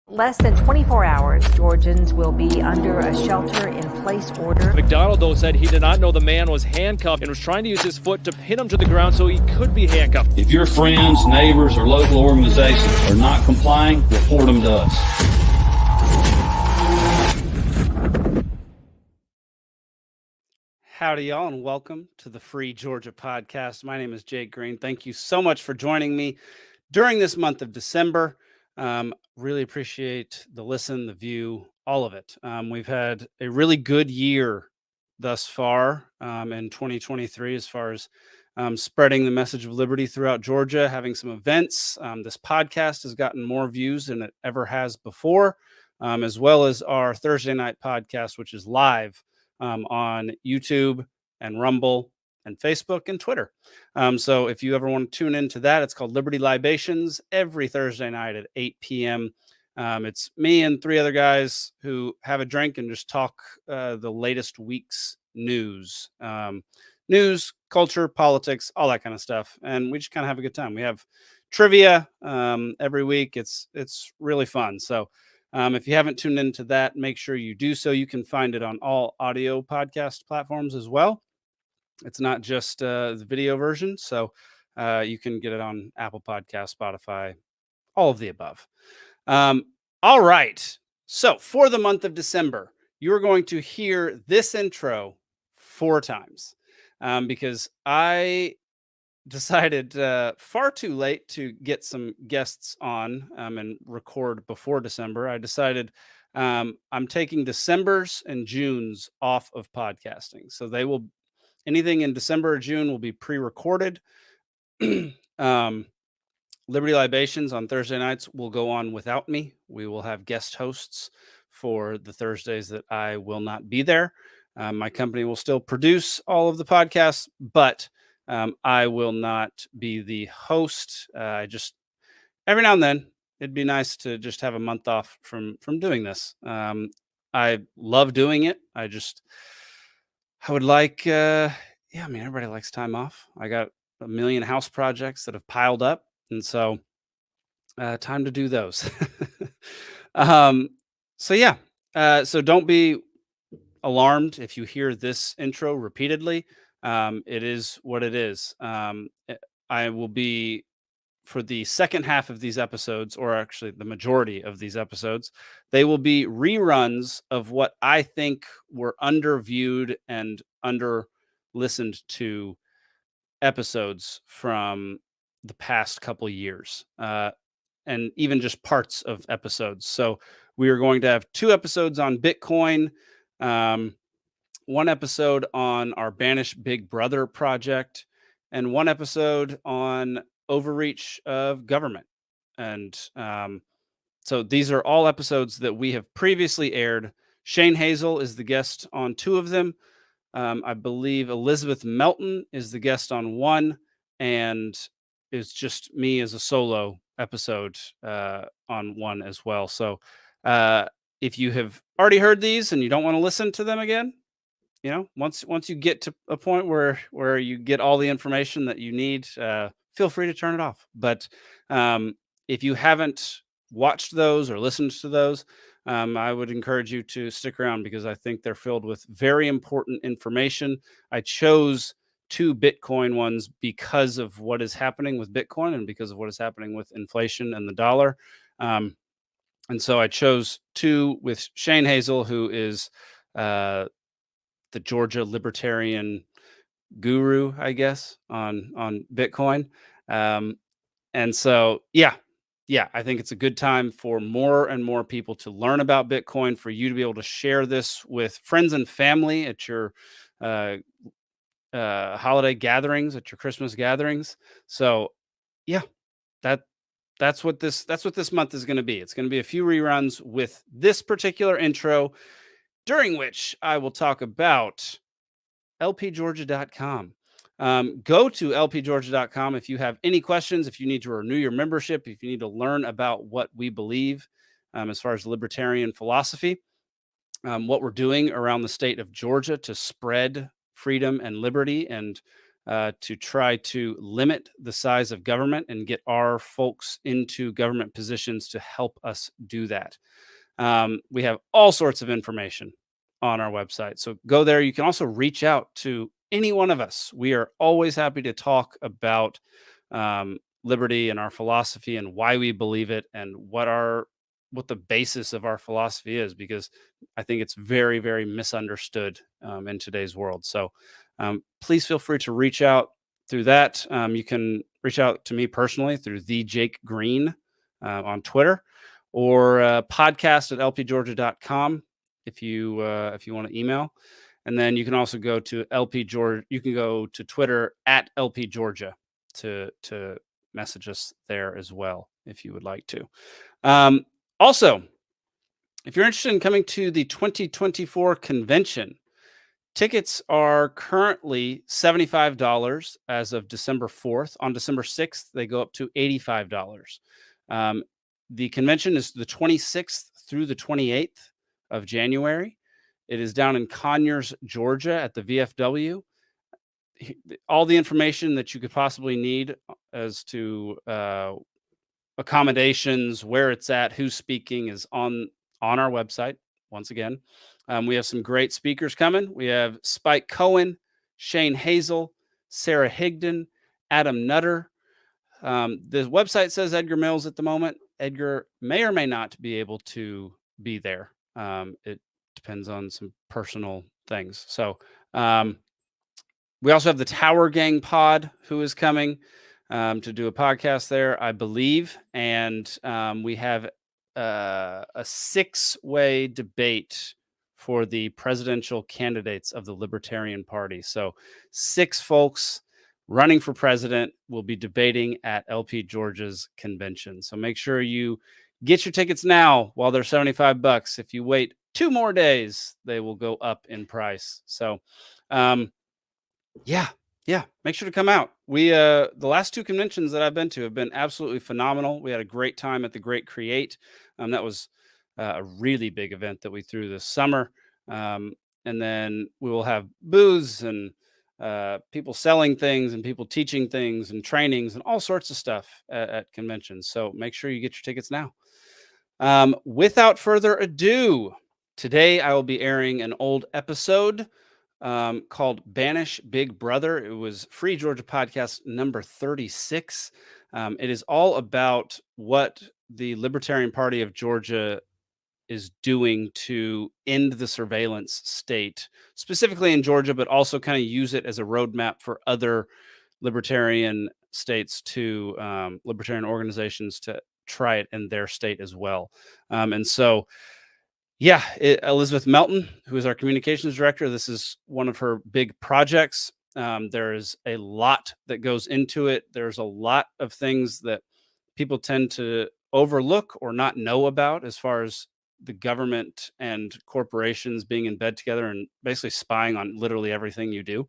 Less than 24 hours, Georgians will be under a shelter-in-place order. McDonald, though, said he did not know the man was handcuffed and was trying to use his foot to pin him to the ground so he could be handcuffed. If your friends, neighbors, or local organizations are not complying, report them to us. Howdy, y'all, and welcome to the Free Georgia Podcast. My name is Jake Green. Thank you so much for joining me during this month of December. Really appreciate the listen, the view, all of it. We've had a really good year thus far in 2023 as far as spreading the message of liberty throughout Georgia, having some events. This podcast has gotten more views than it ever has before, as well as our Thursday night podcast, which is live on YouTube and Rumble and Facebook and Twitter. So if you ever want to tune into that, it's called Liberty Libations every Thursday night at 8 p.m. It's me and three other guys who have a drink and just talk the latest week's news, culture, politics, all that kind of stuff. And we just kind of have a good time. We have trivia every week. It's really fun. So if you haven't tuned into that, make sure you do so. You can find it on all audio podcast platforms as well. It's not just the video version, so you can get it on Apple Podcasts, Spotify, all of the above. All right. So for the month of December, you're going to hear this intro 4 times because I decided far too late to get some guests on and record before December. I decided I'm taking December's and June's off of podcasting. So they will, anything in December or June will be pre-recorded. Liberty Libations on Thursday nights will go on without me. We will have guest hosts for the Thursdays that I will not be there. My company will still produce all of the podcasts, but I will not be the host. Just every now and then, it'd be nice to just have a month off from doing this. I love doing it. I would like, everybody likes time off. I got a million house projects that have piled up. And so time to do those. So don't be alarmed if you hear this intro repeatedly. It is what it is. I will be, for the second half of these episodes, or actually the majority of these episodes, they will be reruns of what I think were underviewed and under listened to episodes from the past couple years, and even just parts of episodes. So we are going to have 2 episodes on Bitcoin, 1 episode on our Banish Big Brother project, and 1 episode on overreach of government. And so these are all episodes that we have previously aired. Shane Hazel is the guest on 2 of them. I believe Elizabeth Melton is the guest on 1, and it's just me as a solo episode on 1 as well. So if you have already heard these and you don't want to listen to them again, once you get to a point where you get all the information that you need, feel free to turn it off. But if you haven't watched those or listened to those, I would encourage you to stick around because I think they're filled with very important information. I chose 2 Bitcoin ones because of what is happening with Bitcoin and because of what is happening with inflation and the dollar. And so I chose 2 with Shane Hazel, who is the Georgia Libertarian guru, I guess, on Bitcoin. And so, I think it's a good time for more and more people to learn about Bitcoin, for you to be able to share this with friends and family at your holiday gatherings, at your Christmas gatherings. So that's what this month is going to be. It's going to be a few reruns with this particular intro, during which I will talk about lpgeorgia.com. Go to lpgeorgia.com if you have any questions, if you need to renew your membership, if you need to learn about what we believe as far as libertarian philosophy, what we're doing around the state of Georgia to spread freedom and liberty and to try to limit the size of government and get our folks into government positions to help us do that. We have all sorts of information on our website. So go there. You can also reach out to any one of us. We are always happy to talk about liberty and our philosophy and why we believe it and what the basis of our philosophy is, because I think it's very, very misunderstood in today's world. So please feel free to reach out through that. You can reach out to me personally through the Jake Green on Twitter, or podcast at lpgeorgia.com if you want to email. And then you can also go to LP You can go to Twitter at LP Georgia to message us there as well if you would like to. Also, if you're interested in coming to the 2024 convention, tickets are currently $75 as of December 4th. On December 6th, they go up to $85. The convention is the 26th through the 28th of January. It is down in Conyers, Georgia at the VFW. All the information that you could possibly need as to accommodations, where it's at, who's speaking is on our website. Once again, we have some great speakers coming. We have Spike Cohen, Shane Hazel, Sarah Higdon, Adam Nutter. The website says Edgar Mills at the moment. Edgar may or may not be able to be there. It depends on some personal things. So we also have the Tower Gang Pod who is coming to do a podcast there, I believe. And we have a 6-way debate for the presidential candidates of the Libertarian Party. So 6 folks running for president will be debating at LP Georgia's convention. So make sure you get your tickets now while they're $75. If you wait 2 more days, they will go up in price. So yeah, make sure to come out. We the last 2 conventions that I've been to have been absolutely phenomenal. We had a great time at the Great Create. That was a really big event that we threw this summer. And then we will have booths and people selling things and people teaching things and trainings and all sorts of stuff at conventions. So make sure you get your tickets now. Without further ado, today I will be airing an old episode called Banish Big Brother. It was Free Georgia Podcast number 36. It is all about what the Libertarian Party of Georgia is doing to end the surveillance state, specifically in Georgia, but also kind of use it as a roadmap for other libertarian states to libertarian organizations to try it in their state as well. And so, yeah, Elizabeth Melton, who is our communications director, this is one of her big projects. There is a lot that goes into it. There's a lot of things that people tend to overlook or not know about as far as the government and corporations being in bed together and basically spying on literally everything you do.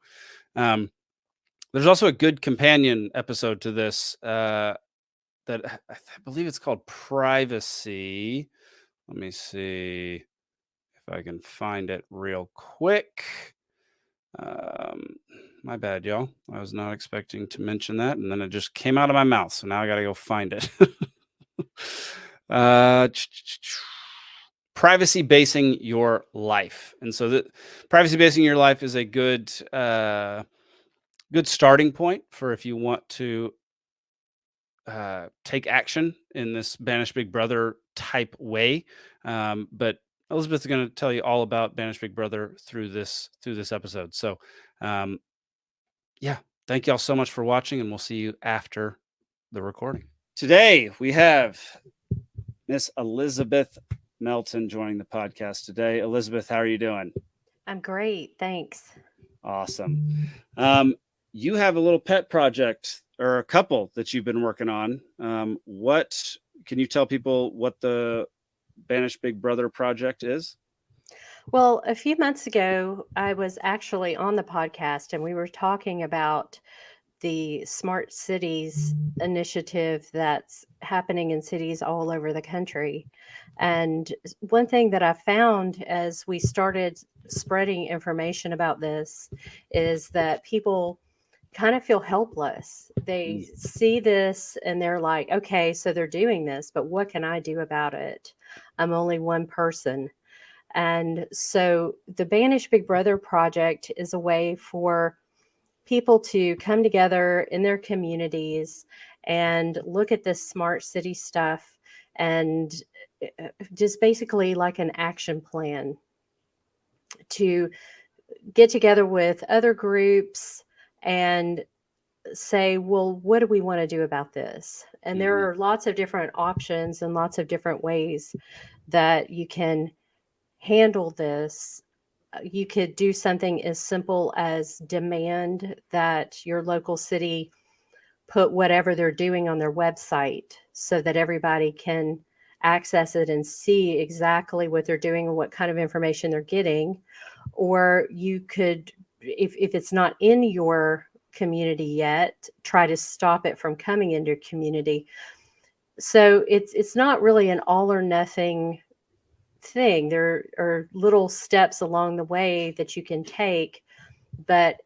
There's also a good companion episode to this that I believe it's called Privacy. Let me see if I can find it real quick. My bad, y'all. I was not expecting to mention that, and then it just came out of my mouth. So now I got to go find it. Privacy basing your life. And so the privacy basing your life is a good starting point for if you want to take action in this Banish Big Brother type way. But Elizabeth is going to tell you all about Banish Big Brother through this episode. So yeah, thank y'all so much for watching, and we'll see you after the recording. Today we have Miss Elizabeth Melton joining the podcast today. Elizabeth, how are you doing? I'm great, thanks. Awesome. You have a little pet project or a couple that you've been working on. What can you tell people what the Banish Big Brother project is? Well, a few months ago, I was actually on the podcast and we were talking about the Smart Cities initiative that's happening in cities all over the country. And one thing that I found as we started spreading information about this is that people kind of feel helpless. They see this and they're like, okay, so they're doing this, but what can I do about it? I'm only one person. And so the Banish Big Brother project is a way for people to come together in their communities and look at this smart city stuff and just basically like an action plan to get together with other groups and say, well, what do we want to do about this? And there are lots of different options and lots of different ways that you can handle this. You could do something as simple as demand that your local city put whatever they're doing on their website so that everybody can access it and see exactly what they're doing and what kind of information they're getting. Or you could, if it's not in your community yet, try to stop it from coming into your community. So it's not really an all or nothing thing. There are little steps along the way that you can take, but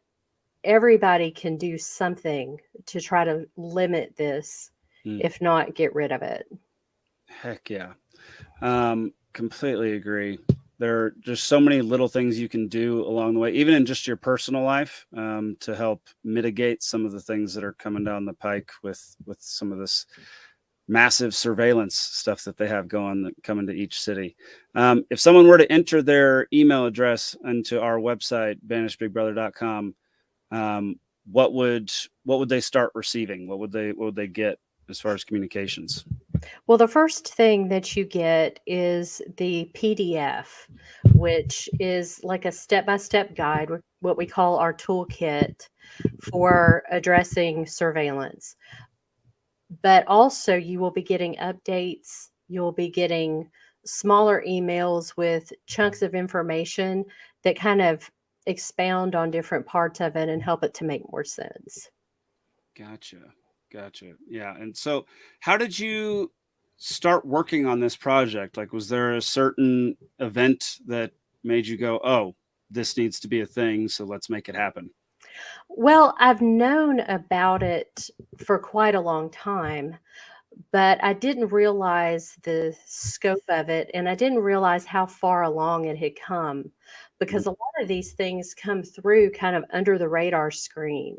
everybody can do something to try to limit this, if not get rid of it. Heck yeah. Completely agree. There are just so many little things you can do along the way, even in just your personal life, to help mitigate some of the things that are coming down the pike with some of this massive surveillance stuff that they have coming to each city. If someone were to enter their email address into our website, banishbigbrother.com, what would they start receiving? What would they get as far as communications? Well, the first thing that you get is the PDF, which is like a step-by-step guide, what we call our toolkit for addressing surveillance. But also you will be getting updates. You'll be getting smaller emails with chunks of information that kind of expound on different parts of it and help it to make more sense. Gotcha. Yeah. And so how did you start working on this project? Like, was there a certain event that made you go, oh, this needs to be a thing, so let's make it happen? Well, I've known about it for quite a long time, but I didn't realize the scope of it, and I didn't realize how far along it had come, because a lot of these things come through kind of under the radar screen.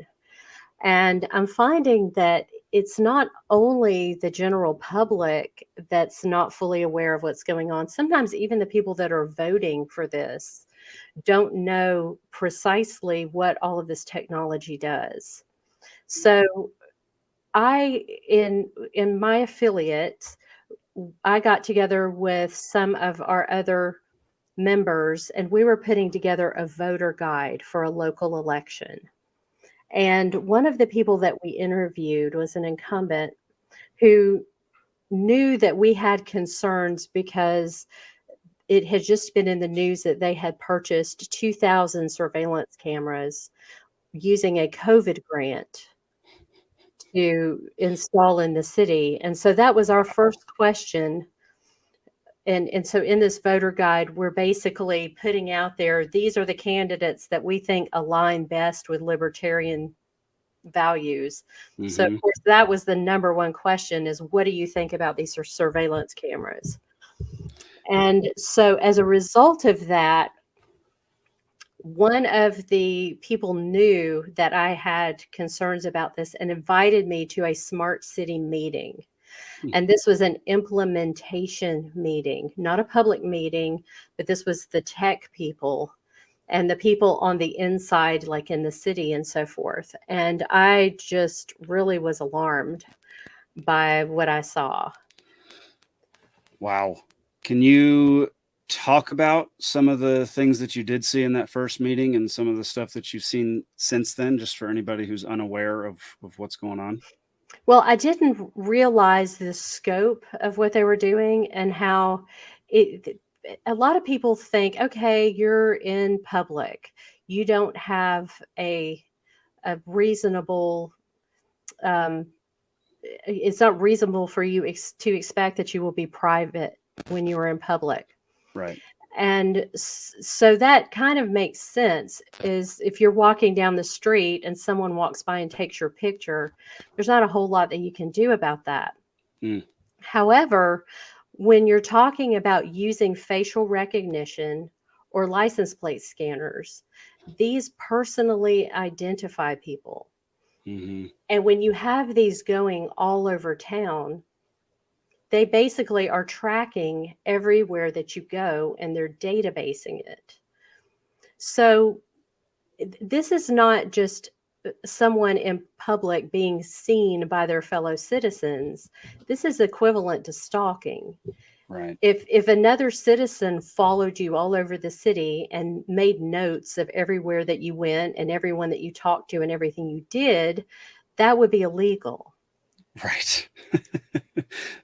And I'm finding that it's not only the general public that's not fully aware of what's going on. Sometimes even the people that are voting for this don't know precisely what all of this technology does. So in my affiliate, I got together with some of our other members and we were putting together a voter guide for a local election. And one of the people that we interviewed was an incumbent who knew that we had concerns because it had just been in the news that they had purchased 2,000 surveillance cameras using a COVID grant to install in the city. And so that was our first question. And so in this voter guide, we're basically putting out there, these are the candidates that we think align best with libertarian values. So of course that was the number one question, is what do you think about these surveillance cameras? And so as a result of that, one of the people knew that I had concerns about this and invited me to a smart city meeting. And this was an implementation meeting, not a public meeting, but this was the tech people and the people on the inside, like in the city and so forth. And I just really was alarmed by what I saw. Wow. Can you talk about some of the things that you did see in that first meeting and some of the stuff that you've seen since then, just for anybody who's unaware of what's going on? Well, I didn't realize the scope of what they were doing and how a lot of people think, okay, you're in public. You don't have a reasonable, it's not reasonable for you to expect that you will be private when you are in public. Right. And so that kind of makes sense, is if you're walking down the street and someone walks by and takes your picture, there's not a whole lot that you can do about that. However, when you're talking about using facial recognition or license plate scanners, these personally identify people. And when you have these going all over town, they basically are tracking everywhere that you go, and they're databasing it. So this is not just someone in public being seen by their fellow citizens. This is equivalent to stalking. Right. If another citizen followed you all over the city and made notes of everywhere that you went and everyone that you talked to and everything you did, that would be illegal. Right.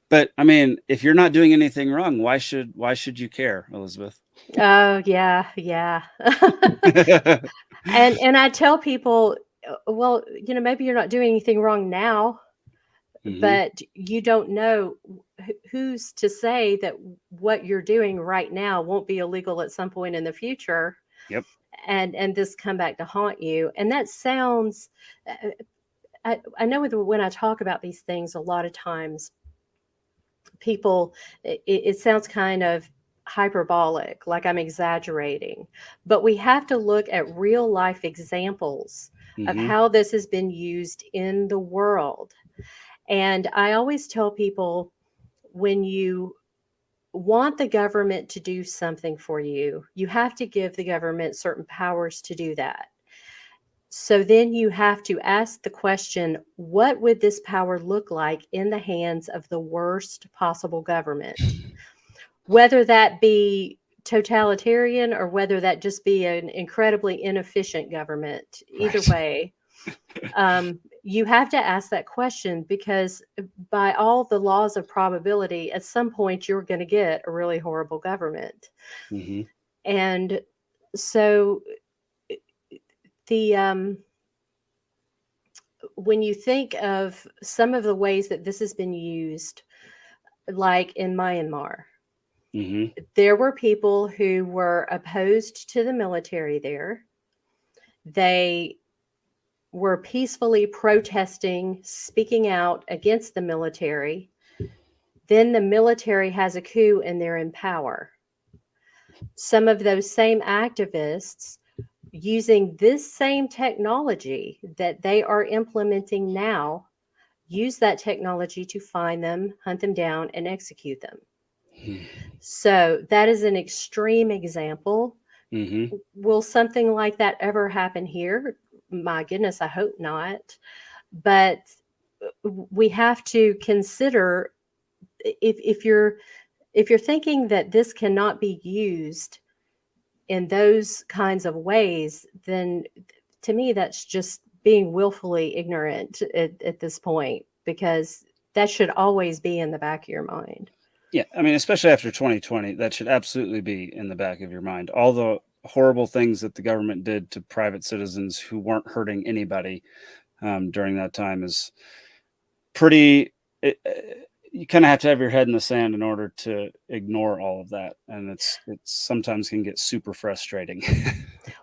But I mean, if you're not doing anything wrong, why should you care, Elizabeth? Oh, yeah. And I tell people, well, maybe you're not doing anything wrong now, but you don't know who's to say that what you're doing right now won't be illegal at some point in the future. Yep. And this come back to haunt you. And that sounds, I know when I talk about these things, a lot of times people, it sounds kind of hyperbolic, like I'm exaggerating, but we have to look at real life examples of how this has been used in the world. And I always tell people, when you want the government to do something for you, you have to give the government certain powers to do that. So then you have to ask the question, what would this power look like in the hands of the worst possible government? Whether that be totalitarian or whether that just be an incredibly inefficient government, either way, you have to ask that question, because by all the laws of probability, at some point you're going to get a really horrible government. And so when you think of some of the ways that this has been used, like in Myanmar, there were people who were opposed to the military there. They were peacefully protesting, speaking out against the military. Then the military has a coup and they're in power. Some of those same activists, using this same technology that they are implementing now, use that technology to find them, hunt them down, and execute them. So that is an extreme example. Will something like that ever happen here? My goodness, I hope not. But we have to consider, if you're thinking that this cannot be used in those kinds of ways, then to me, that's just being willfully ignorant at this point, because that should always be in the back of your mind. Yeah. I mean, especially after 2020, that should absolutely be in the back of your mind. All the horrible things that the government did to private citizens who weren't hurting anybody during that time is pretty... you kind of have to have your head in the sand in order to ignore all of that. And it's sometimes can get super frustrating.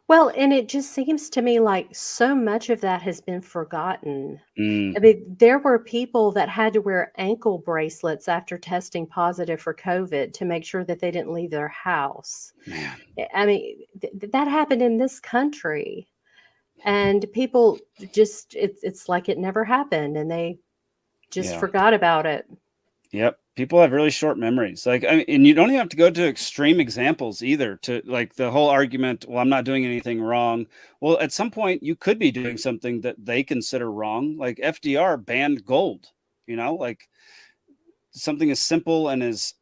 Well, and it just seems to me like so much of that has been forgotten. I mean, there were people that had to wear ankle bracelets after testing positive for COVID to make sure that they didn't leave their house. Man. I mean, that happened in this country, and people just, it's like it never happened, and they just forgot about it. Yep. People have really short memories. Like, I mean, and you don't even have to go to extreme examples either, to like the whole argument, well, I'm not doing anything wrong. Well, at some point you could be doing something that they consider wrong. Like FDR banned gold, like something as simple and as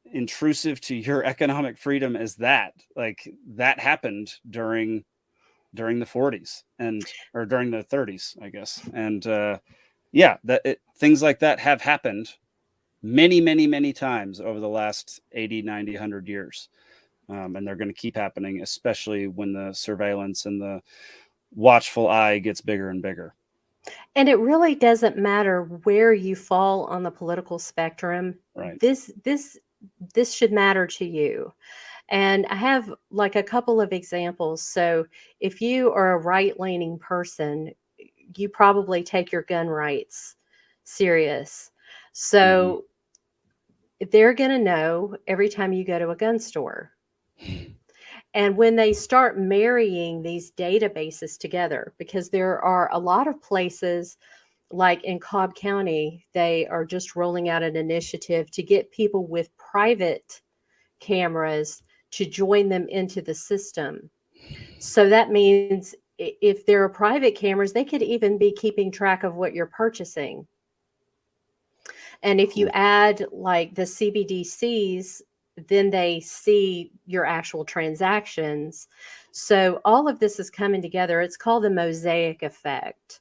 intrusive to your economic freedom as that. Like that happened during the 40s or during the 30s, I guess. And things like that have happened many, many, many times over the last 80, 90, 100 years. And they're going to keep happening, especially when the surveillance and the watchful eye gets bigger and bigger. And it really doesn't matter where you fall on the political spectrum. Right. This should matter to you. And I have like a couple of examples. So if you are a right-leaning person, you probably take your gun rights serious. So they're going to know every time you go to a gun store. And when they start marrying these databases together, because there are a lot of places like in Cobb County, they are just rolling out an initiative to get people with private cameras to join them into the system. So that means if there are private cameras, they could even be keeping track of what you're purchasing. And if you add like the CBDCs, then they see your actual transactions. So all of this is coming together. It's called the mosaic effect.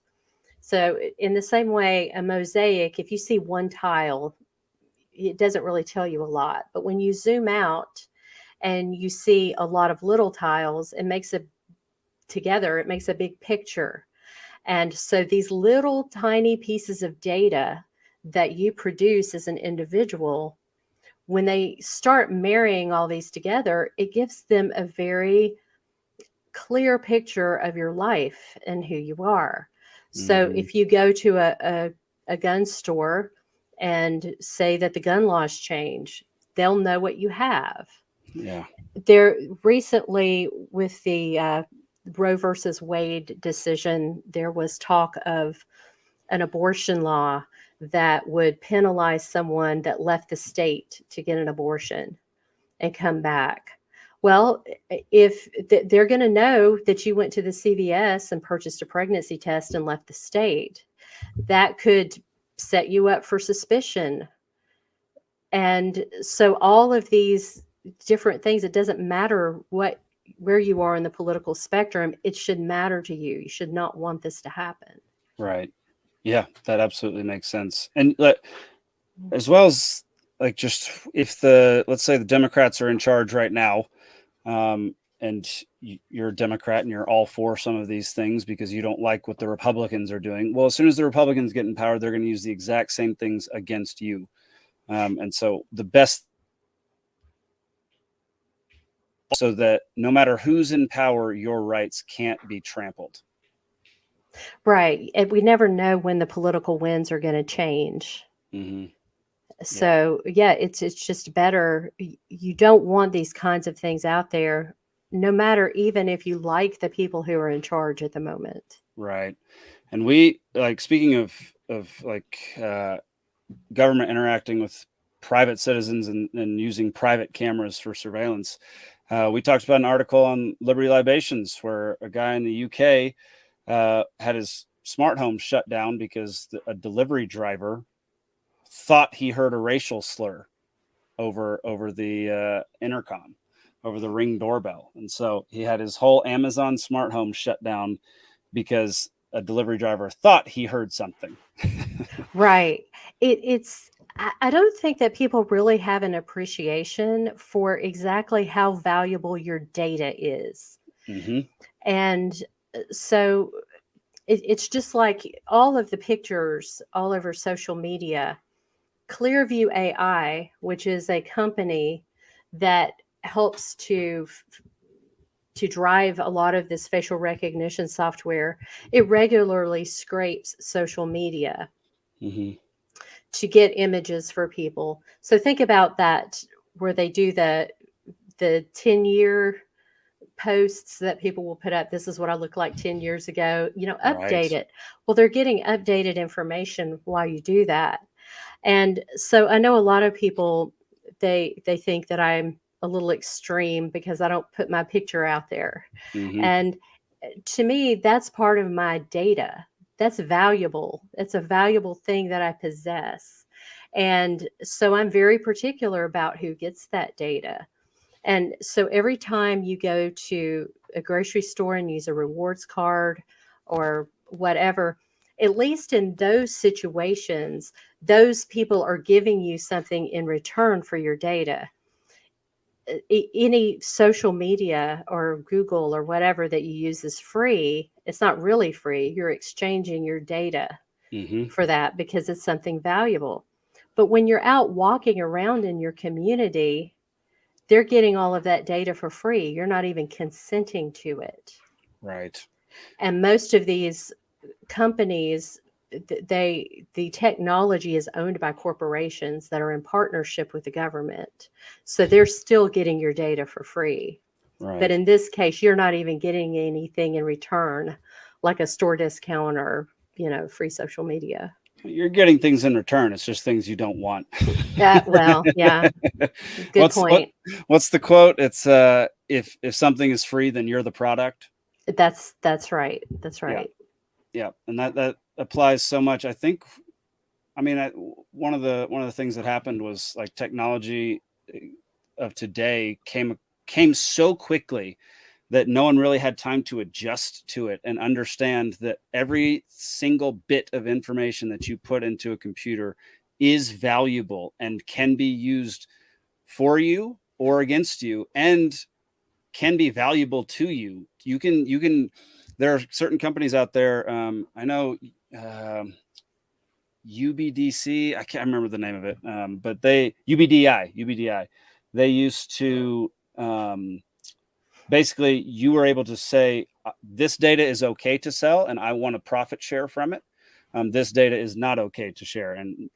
So in the same way, a mosaic, if you see one tile, it doesn't really tell you a lot. But when you zoom out and you see a lot of little tiles, it makes a big picture. And so these little tiny pieces of data that you produce as an individual, when they start marrying all these together, it gives them a very clear picture of your life and who you are. So if you go to a gun store and say that the gun laws change, they'll know what you have. Yeah. There recently with the Roe versus Wade decision, there was talk of an abortion law that would penalize someone that left the state to get an abortion and come back. Well, if they're going to know that you went to the CVS and purchased a pregnancy test and left the state, that could set you up for suspicion. And so all of these different things, it doesn't matter where you are in the political spectrum, it should matter to you. You should not want this to happen. Right. Yeah, that absolutely makes sense. And as well as like just if let's say the Democrats are in charge right now, and you're a Democrat and you're all for some of these things because you don't like what the Republicans are doing. Well, as soon as the Republicans get in power, they're going to use the exact same things against you. And so the best, so that no matter who's in power, your rights can't be trampled. Right. And we never know when the political winds are going to change. So yeah, it's just better. You don't want these kinds of things out there, no matter even if you like the people who are in charge at the moment. Right. And we like speaking of like government interacting with private citizens and using private cameras for surveillance. We talked about an article on Liberty Libations where a guy in the UK had his smart home shut down because a delivery driver thought he heard a racial slur over the intercom, over the Ring doorbell. And so he had his whole Amazon smart home shut down because a delivery driver thought he heard something. Right. I don't think that people really have an appreciation for exactly how valuable your data is. And so it's just like all of the pictures all over social media. Clearview AI, which is a company that helps to drive a lot of this facial recognition software, it regularly scrapes social media to get images for people. So think about that, where they do the 10-year posts that people will put up. This is what I looked like 10 years ago, update it. Well, they're getting updated information while you do that. And so I know a lot of people, they think that I'm a little extreme because I don't put my picture out there. And to me, that's part of my data. That's valuable. It's a valuable thing that I possess. And so I'm very particular about who gets that data. And so every time you go to a grocery store and use a rewards card or whatever, at least in those situations, those people are giving you something in return for your data. Any social media or Google or whatever that you use is free. It's not really free. You're exchanging your data for that because it's something valuable. But when you're out walking around in your community, they're getting all of that data for free. You're not even consenting to it. Right. And most of these companies, the technology is owned by corporations that are in partnership with the government. So they're still getting your data for free. Right. But in this case, you're not even getting anything in return, like a store discount or, free social media. You're getting things in return. It's just things you don't want. Well, yeah. Good point. What's the quote? It's if something is free, then you're the product. That's right. That's right. Yeah. And that applies so much. I think, one of the things that happened was like technology of today came so quickly that no one really had time to adjust to it and understand that every single bit of information that you put into a computer is valuable and can be used for you or against you, and can be valuable to you. You can there are certain companies out there. I know UBDC, I can't remember the name of it, but UBDI, they used to, basically you were able to say, this data is okay to sell and I want a profit share from it. This data is not okay to share. And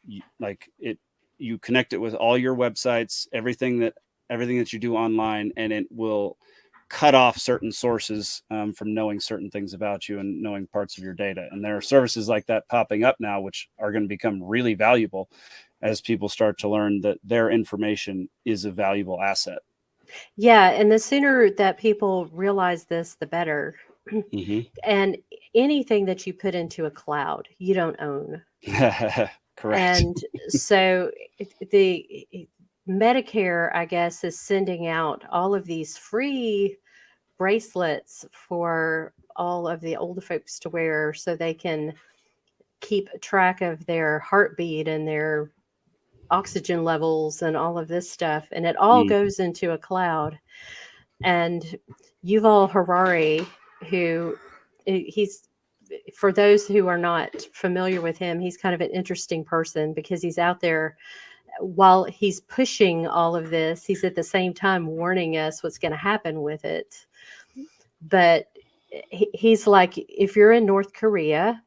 you connect it with all your websites, everything that you do online, and it will cut off certain sources from knowing certain things about you and knowing parts of your data. And there are services like that popping up now, which are going to become really valuable as people start to learn that their information is a valuable asset. Yeah. And the sooner that people realize this, the better. Mm-hmm. And anything that you put into a cloud, you don't own. Correct. And so the Medicare, I guess, is sending out all of these free bracelets for all of the older folks to wear so they can keep track of their heartbeat and their oxygen levels and all of this stuff. And it all goes into a cloud. And Yuval Harari, for those who are not familiar with him, he's kind of an interesting person because he's out there. While he's pushing all of this, he's at the same time warning us what's going to happen with it. But he's like, if you're in North Korea,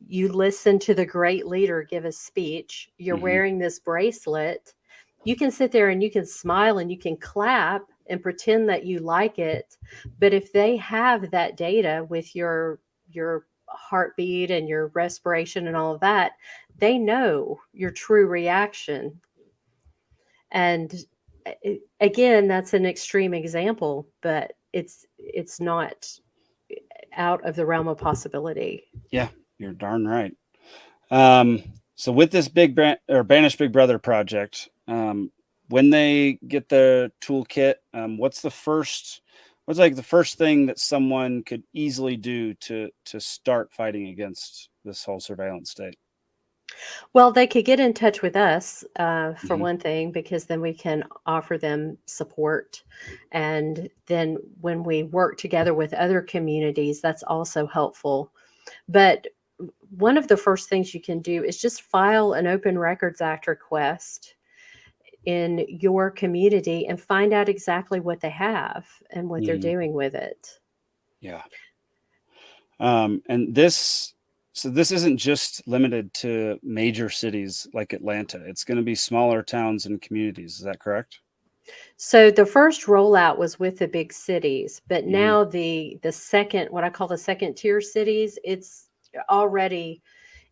you listen to the great leader give a speech, you're wearing this bracelet, you can sit there and you can smile and you can clap and pretend that you like it. But if they have that data with your heartbeat and your respiration and all of that, they know your true reaction. And again, that's an extreme example, but it's not out of the realm of possibility. Yeah, you're darn right. So with this Banish Big Brother project, when they get the toolkit, what's the first thing that someone could easily do to start fighting against this whole surveillance state? Well, they could get in touch with us for one thing, because then we can offer them support. And then when we work together with other communities, that's also helpful. But one of the first things you can do is just file an Open Records Act request in your community and find out exactly what they have and what they're doing with it. Yeah. And this isn't just limited to major cities like Atlanta. It's going to be smaller towns and communities. Is that correct? So the first rollout was with the big cities, but now the second, what I call the second tier cities, it's already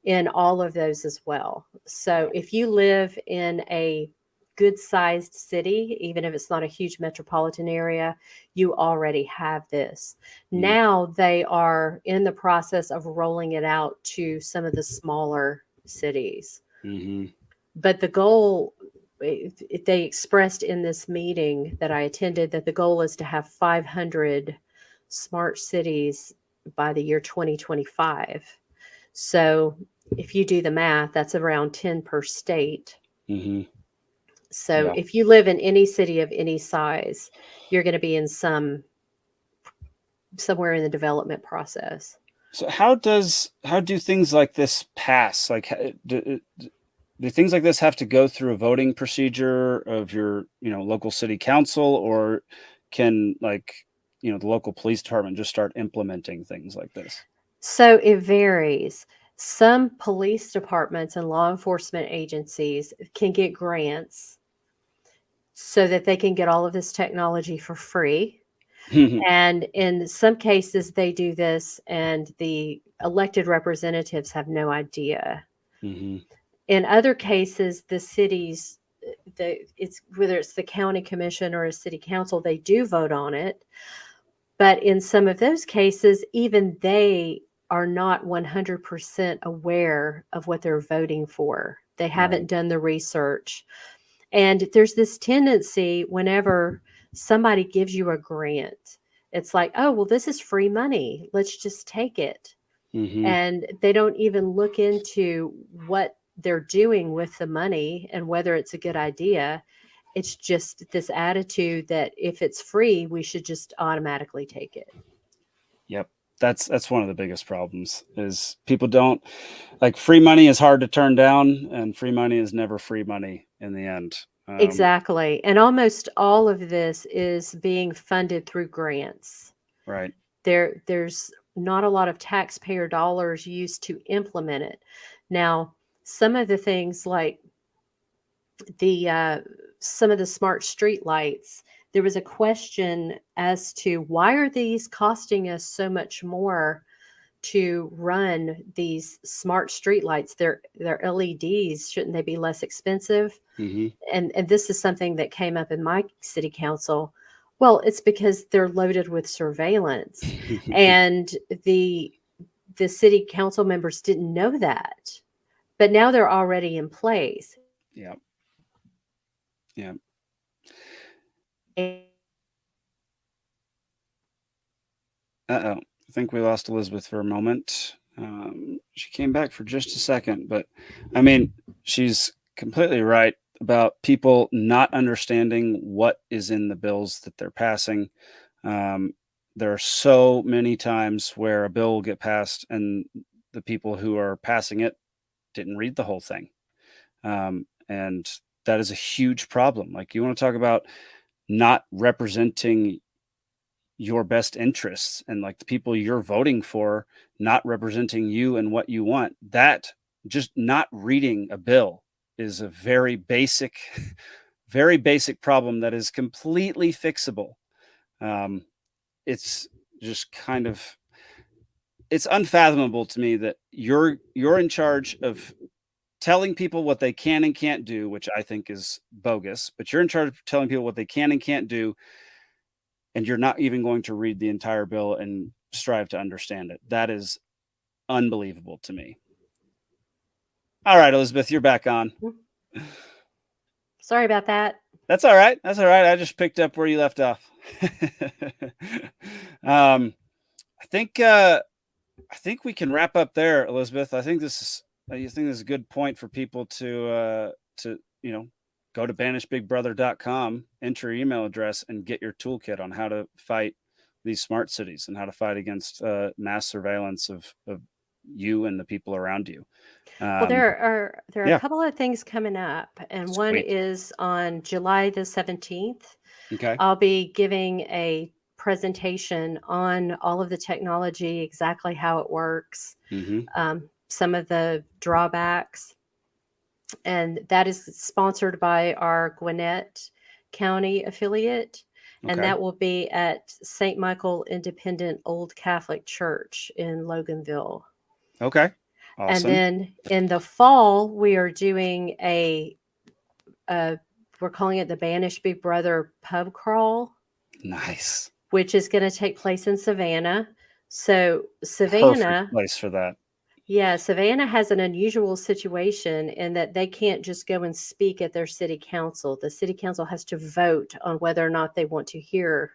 in all of those as well. So if you live in a good sized city, even if it's not a huge metropolitan area, you already have this. Now they are in the process of rolling it out to some of the smaller cities. But the goal, they expressed in this meeting that I attended, that the goal is to have 500 smart cities by the year 2025. So if you do the math, that's around 10 per state. So if you live in any city of any size, you're going to be in somewhere in the development process. So how do things like this pass? Like, do things like this have to go through a voting procedure of your, local city council, or can the local police department just start implementing things like this? So it varies. Some police departments and law enforcement agencies can get grants so that they can get all of this technology for free. And in some cases, they do this, and the elected representatives have no idea. Mm-hmm. In other cases, the cities, whether it's the county commission or a city council, they do vote on it. But in some of those cases, even they are not 100% aware of what they're voting for. They haven't done the research. And there's this tendency whenever somebody gives you a grant, it's like, oh, well, this is free money. Let's just take it. Mm-hmm. And they don't even look into what they're doing with the money and whether it's a good idea. It's just this attitude that if it's free, we should just automatically take it. Yep. That's one of the biggest problems is people don't free money is hard to turn down, and free money is never free money in the end. Exactly. And almost all of this is being funded through grants. Right. There's not a lot of taxpayer dollars used to implement it. Now, some of the things like some of the smart street lights, there was a question as to why are these costing us so much more to run these smart street lights? They're LEDs. Shouldn't they be less expensive? Mm-hmm. And this is something that came up in my city council. Well, it's because they're loaded with surveillance, and the city council members didn't know that, but now they're already in place. Yeah. Yeah. Uh-oh. I think we lost Elizabeth for a moment. She came back for just a second, but I mean, she's completely right about people not understanding what is in the bills that they're passing. There are so many times where a bill will get passed and the people who are passing it didn't read the whole thing. And that is a huge problem. Like, you want to talk about not representing your best interests and the people you're voting for not representing you and what you want. That just not reading a bill is a very basic problem that is completely fixable. It's just it's unfathomable to me that you're in charge of telling people what they can and can't do, which I think is bogus, but you're in charge of telling people what they can and can't do, and you're not even going to read the entire bill and strive to understand it. That is unbelievable to me. All right, Elizabeth, you're back on. Sorry about that. That's all right. I just picked up where you left off. I think we can wrap up there, Elizabeth. I think this is a good point for people to go to banishbigbrother.com, enter your email address, and get your toolkit on how to fight these smart cities and how to fight against mass surveillance of you and the people around you. Well, there are a couple of things coming up, and Sweet. one is on July the 17th. Okay. I'll be giving a presentation on all of the technology, exactly how it works, some of the drawbacks. And that is sponsored by our Gwinnett County affiliate. And that will be at St. Michael Independent Old Catholic Church in Loganville. Okay. Awesome. And then in the fall, we are doing we're calling it the Banish Big Brother pub crawl. Nice. Which is going to take place in Savannah. So Savannah, perfect place for that. Yeah, Savannah has an unusual situation in that they can't just go and speak at their city council. The city council has to vote on whether or not they want to hear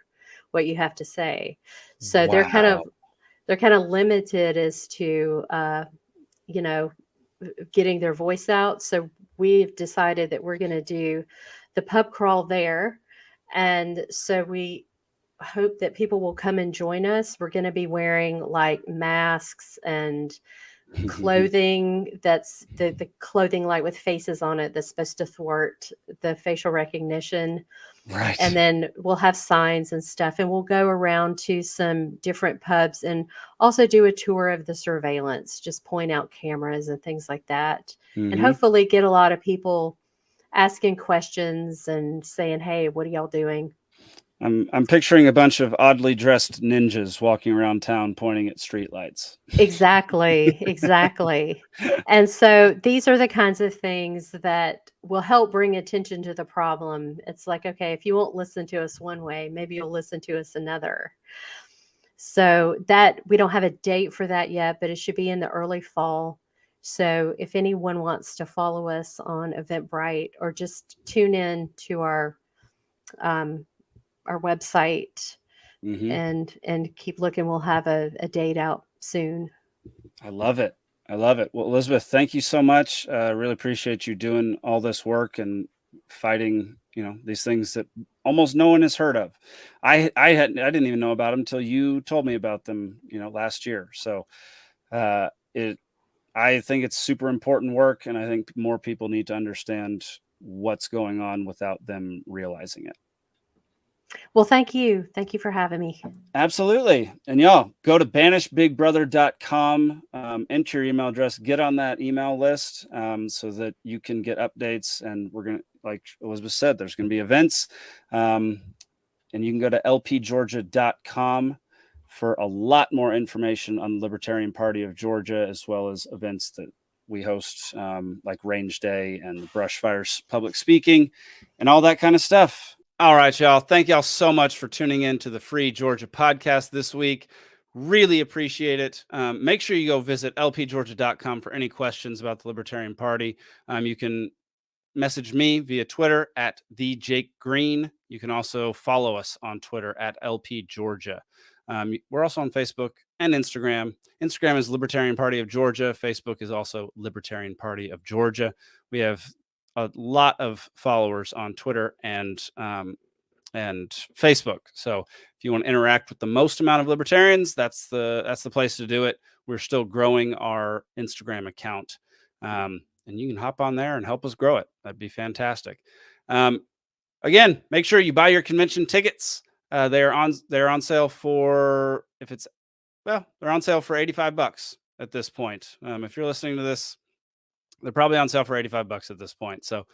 what you have to say. So they're kind of limited as to getting their voice out. So we've decided that we're going to do the pub crawl there, and so we hope that people will come and join us. We're going to be wearing masks and clothing that's the clothing like with faces on it that's supposed to thwart the facial recognition. Right. And then we'll have signs and stuff, and we'll go around to some different pubs and also do a tour of the surveillance, just point out cameras and things like that. And Mhm. hopefully get a lot of people asking questions and saying, hey, what are y'all doing? I'm picturing a bunch of oddly dressed ninjas walking around town pointing at streetlights. Exactly, exactly. And so these are the kinds of things that will help bring attention to the problem. It's like, okay, if you won't listen to us one way, maybe you'll listen to us another. So that we don't have a date for that yet, but it should be in the early fall. So if anyone wants to follow us on Eventbrite or just tune in to um, our website Mhm. and keep looking, we'll have a date out soon. I love it. I love it. Well, Elizabeth, thank you so much. Really appreciate you doing all this work and fighting, these things that almost no one has heard of. I didn't even know about them until you told me about them, last year. So, I think it's super important work, and I think more people need to understand what's going on without them realizing it. Well, thank you. Thank you for having me. Absolutely. And y'all go to banishbigbrother.com, enter your email address, get on that email list so that you can get updates. And we're going to, like Elizabeth said, there's going to be events. And you can go to lpgeorgia.com for a lot more information on the Libertarian Party of Georgia, as well as events that we host, like Range Day and the Brushfire public speaking and all that kind of stuff. All right, y'all. Thank y'all so much for tuning in to the Free Georgia podcast this week. Really appreciate it. Make sure you go visit lpgeorgia.com for any questions about the Libertarian Party. You can message me via Twitter at @thejakegreen. You can also follow us on Twitter at lpgeorgia. We're also on Facebook and Instagram. Instagram is Libertarian Party of Georgia. Facebook is also Libertarian Party of Georgia. We have a lot of followers on Twitter and Facebook. So if you want to interact with the most amount of libertarians, that's the place to do it. We're still growing our Instagram account, and you can hop on there and help us grow it. That'd be fantastic. Again, make sure you buy your convention tickets. They're on sale for they're on sale for $85 at this point. If you're listening to this, they're probably on sale for $85 at this point. So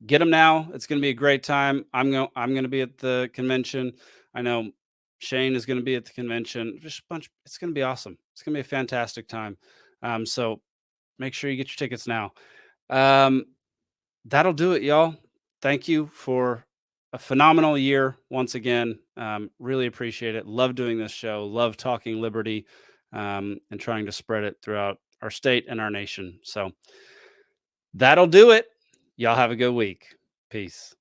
get them now. It's going to be a great time. I'm going to be at the convention. I know Shane is going to be at the convention. Just a bunch. It's going to be awesome. It's going to be a fantastic time. So make sure you get your tickets now. That'll do it, y'all. Thank you for a phenomenal year once again. Really appreciate it. Love doing this show. Love talking liberty and trying to spread it throughout our state and our nation. So that'll do it. Y'all have a good week. Peace.